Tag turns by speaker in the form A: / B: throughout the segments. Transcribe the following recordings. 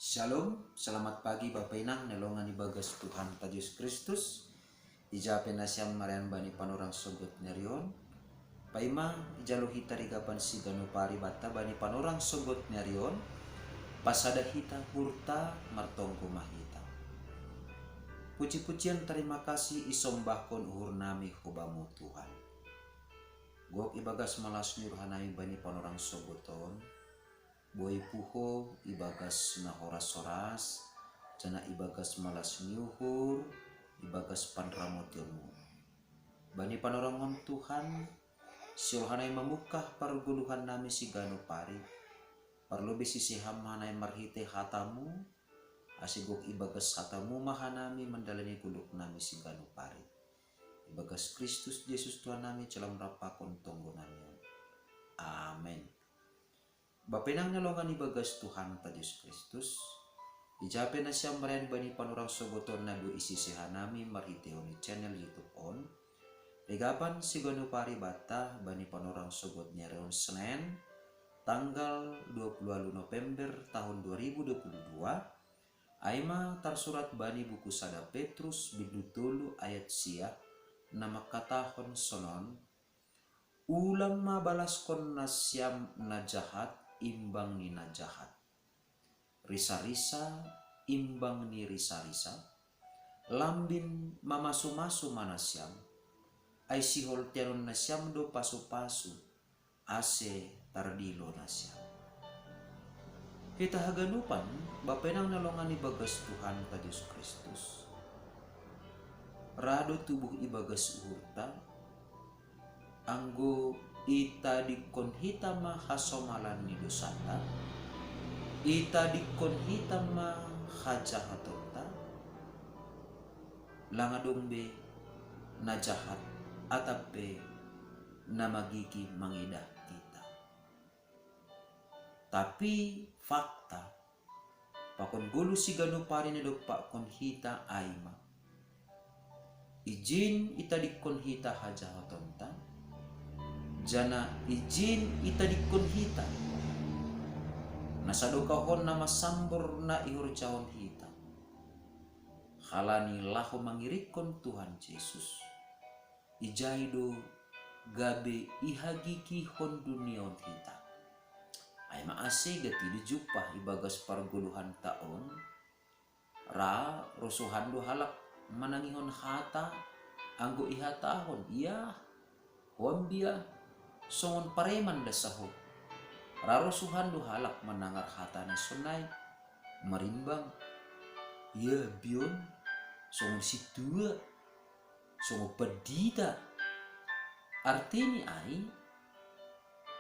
A: Shalom, selamat pagi Bapak Inang, nelongan ibagas Tuhan Yesus Kristus. Ijape nasyam marian bani panorang sogot nerion. Paima ijalo hita rigapan si ganupari bata bani panorang sogot nerion. Pasada hita hurta martongko mahita. Puji-pujian terima kasih isombahkon uhur nami hubamu Tuhan. Gok ibagas malas nirhanami bani panorang sogoton. Boy puho ibagas na horas-horas, jana ibagas malas niuhur, ibagas panramotionmu. Bani panorangon Tuhan, siulhanay mamukah parguluhan nami si gano pari. Parlubi sisiham hanay marhite hatamu, asigok ibagas hatamu mahanami mandalani guluk nami si gano pari. Ibagas Kristus Yesus Tuhan nami celam rapakon tonggo nami. Amen. Bapenang nalongan ibagas Tuhan Yesus Kristus. Ijape na siyang marian bani panurang sogoton na bu isisihan nami marhiteo ni channel YouTube on. Regapan si ganupari bata bani panurang sogot nyereon Senin tanggal 20 November tahun 2022. Aima tersurat bani buku sada Petrus bidutulu ayat sia nama katahon sonon. Ulam mabalas kon nasyam na jahat imbang ni na jahat. Risa-risa imbang ni risa-risa. Lambin mamasu-masu manasyam. Ay sihol tianon nasyam do pasu-pasu. Ase tardilo nasyam. Kita haganupan bapenang nalongan ibagas Tuhan Yesus Kristus. Rado tubuh ibagas uhurta. Anggo ita dikon hitama hasomalan ni dosata, ita dikon hitama hajahatota, langadombe na jahat atape na magigi mangidah kita. Tapi fakta, pakon gulu si ganupari ni pak kon hita aima, ijin ita dikon hita hajahatonta, jana ijin ita dikon hita nasadokahon nama sambor na ihur cahon hita halani lahu mangirikon Tuhan Yesus ijaido gabe ihagiki hon dunion hita ay maase gati dijupah ibagas parguluhan taon ra rosuhan do halak manangihon hata anggo ihatahon iya hombia songon pareman dasaho rarosuhan do halak menangar hatana sunai marimbang ya bion songon situa songon pedita artini ai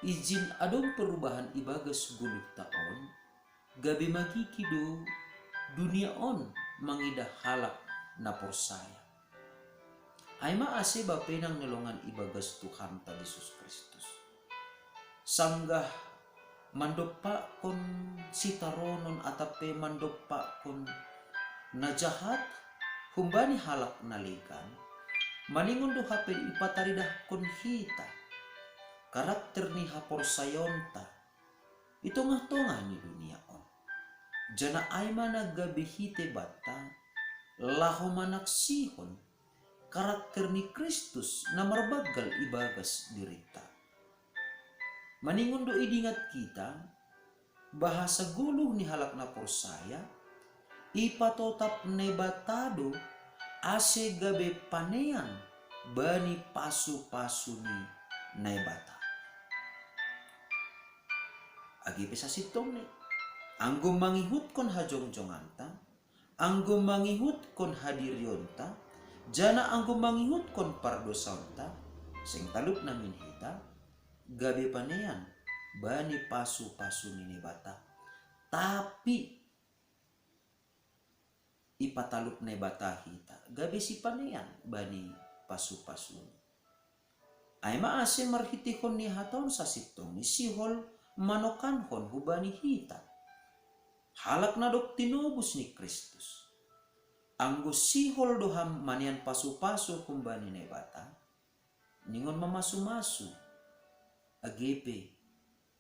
A: izin adong perubahan ibagas guluk taon gabe magiki do dunia on mangidah halak na porsaya. Aima ase bapenang nelongan ibagas Tuhan Yesus Kristus. Sanggah mandopa kon sitaronon atape mandopa kon najahat humbani halak nalikan maningon do hapel ipataridah kon hita karakter ni hapor sayonta ito nga ni dunia on jana aima nagabihite bata laho manaksihon karakter ni Kristus na marbagal ibagas dirita. Maningon do idingat kita, bahasa guluh ni halak na porsaya, ipatotap nebatado ase gabe panean bani pasu-pasu ni nebata. Agi pesa sitong ni, anggo mangihut kon hajong-jonganta, anggo mangihut kon hadiryonta, jana anggo mangihut kon pardosanta sing talup namin hita gabe panean bani pasu-pasu ni bata tapi ipatalup ne bata hita gabe si panean bani pasu-pasu ay maase marhitihon ni haton sa sitong ni sihol manokanhon hubani hita halak na dok tinubos ni Kristus. Anggo sihol doham manian pasu-pasu kumbani nebata ningon mamasu-masu agepe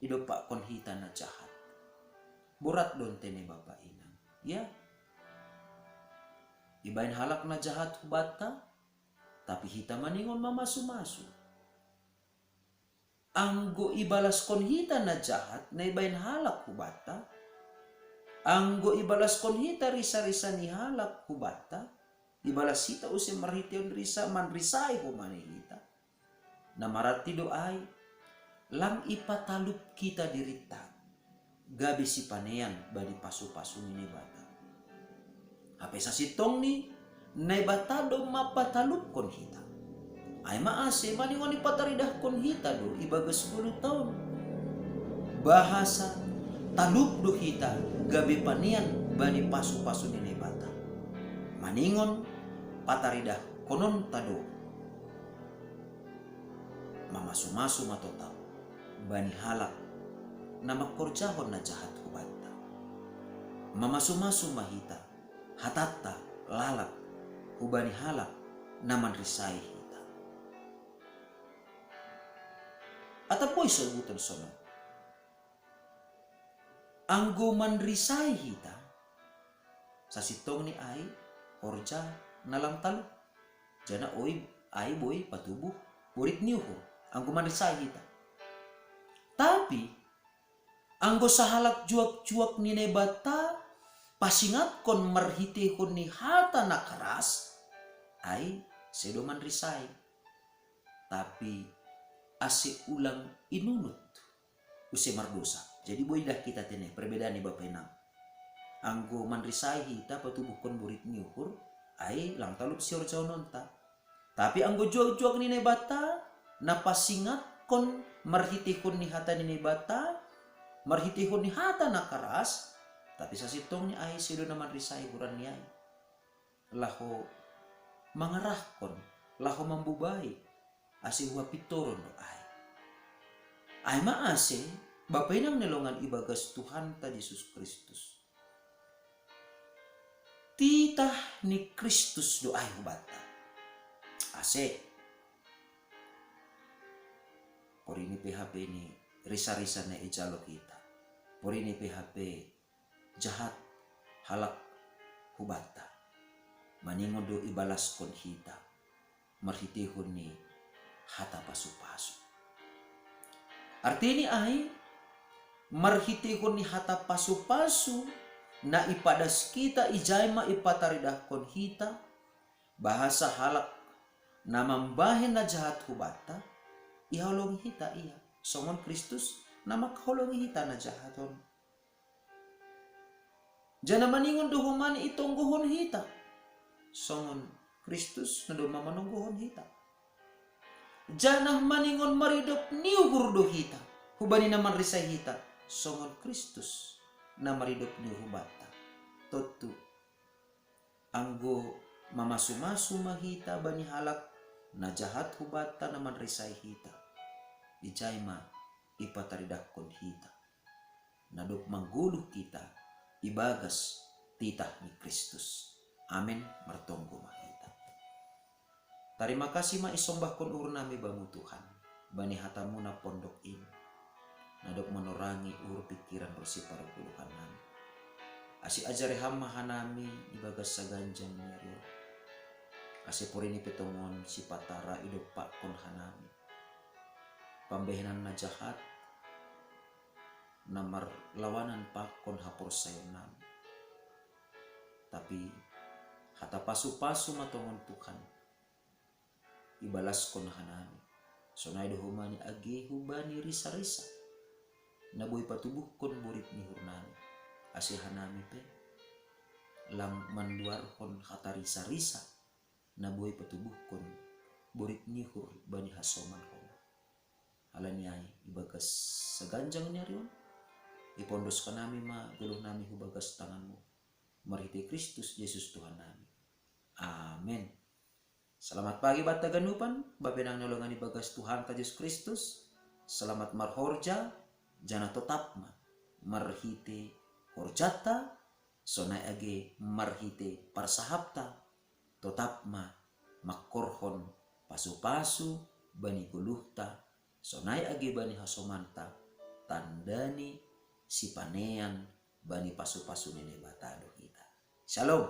A: idopak kon hita na jahat Borat don tene Bapak Inang. Ya, ibain halak na jahat hubata, tapi hita maningon mamasu-masu. Anggo ibalas kon hita na jahat, na ibain halak hubata. Anggo ibalas kon hita risa-risa ni halak hubata. Ibalas hita usi marhitiyon risa man risay humani hita. Na marati doay, lang ipatalup kita dirita. Gabi si panean bani pasu-pasu ni bata. Hape sa sitong ni, naibata do mapatalup kon hita. Ay maase, maningon ipataridah kon hita do, ibagas 10 tahun. Bahasa, talup do hita, gabi panian bani pasu-pasu ni bata. Maningon, pataridah konon tado. Mamasu-masu matotap, bani halak, na makorjahon na jahat hubata. Mamasu-masu mahita, hatata, lalak, hubani halak, naman risay hita. At apoy sagutan sono. Anggo man risay hita, sa sitong ni ay, korja nalang talo. Jana oy, ay boy patubuh, burit niuho, anggo man risay hita. Tapi, anggo sa halak juak-juak ni nebata, pasingat kon marhitihon ni hata na keras, ay sedo man risay. Tapi, ase ulang inunut, usi mardosa. Jadi boy dah kita tene, perbedaan ni Bapak Enang. Anggo man risay hita patubuh kon burit niuhur, ay lang talup sior jauh nonta. Tapi anggo juak-juak ni nebata, na pasingat kon marhitihon ni hata ni nebata, marhitihon ni hata na keras, tapi sa sitong ni ay sido naman risay huran ni ay. Laho mangarahkon, laho mambubayi, asi huwa pitoron do ay. Ay maase, Bapak Enang nelongan ibagas Tuhan ta Yesus Kristus. Titah ni Kristus do ay hubata. Ase, pori ni PHP ni risa-risa na ijalo kita. Pori ni PHP jahat halak hubata. Maningon do ibalas kon hita. Marhitihon ni hata pasu-pasu. Artinya ay marhitihon ni hata pasu-pasu na ipadas kita ijayma ipataridah kon hita. Bahasa halak na mambahin na jahat hubata. Ihalong hita iya. Songon Kristus na makaholong hita na jahaton. Jana maningon do humani itonggohon hita. Songon Kristus na do mamanonggohon hita. Jana maningon maridop niuhur do hita. Hubani naman risay hita. Songon Kristus na maridop niuhur bata. Totu. Anggo mamasu-masu mahita bani halak na jahat hubata naman risay hita. Ijayma ipataridah kon hita. Nadok mangguluh kita ibagas titah ni Kristus. Amin. Martonggo mahita. Terima kasih ma isombah kon ur nami bamu Tuhan. Bani hatamu na pondok ini. Nadok menorangi ur pikiran bersih para puluhan nami. Asi ajari hama hanami ibagas saganjang nyari. Asi porini petongon si patara idop pak kon hanami. Pambehenan na jahat. Namar lawanan pak kon hapor sayonan. Tapi hata pasu-pasu matongon Tuhan. Ibalas kon hanami. Sonay do humani agi hubani risa-risa. Naboy patubuh kon burit ni hurnani. Asi hanami pe. Lang manduar kon hata risa-risa. Naboy patubuh kon burit nihur bani hasoman kon. Halanyay ibagas saganjang nyarion. Ipondos ka nami ma guluh nami hubagas tanganmu. Marhiti Kristus Yesus Tuhan nami. Amen. Selamat pagi bata ganupan. Babenang nolongan ibagas Tuhan ta Yesus Kristus. Selamat marhorja. Jana tetap ma. Marhiti horjata. Sonay age marhiti parsahapta. Tetap ma. Makorhon pasu-pasu. Bani guluhta. Sonay age bani hasomanta. Tandani si panean bani pasu-pasu nene batado kita. Shalom.